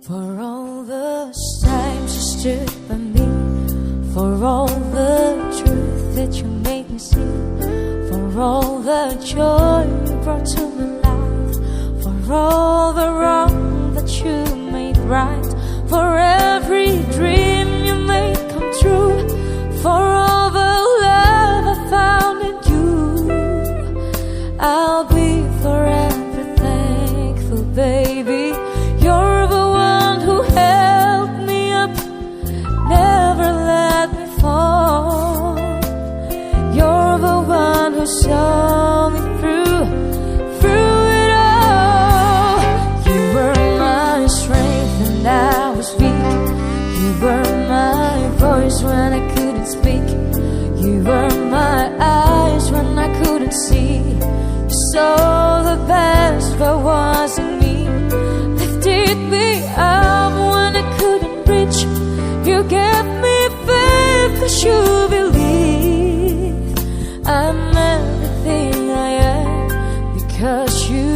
For all the times you stood by me, for all the truth that you made me see, for all the joy you brought to my life, for all the wrong that you made right, for every dream you made come true, for all the love I found in you, I'll be forever thankful, baby. You're the one who held me up, never let me fall. You're the one who saw me through it all. You were my strength and I was weak. You were my voice when I couldn't speak. You were my eyes when I couldn't see. You saw the best that was in me, lifted me up when I couldn't reach. You gave me faith 'cause you believe I'm everything I am because you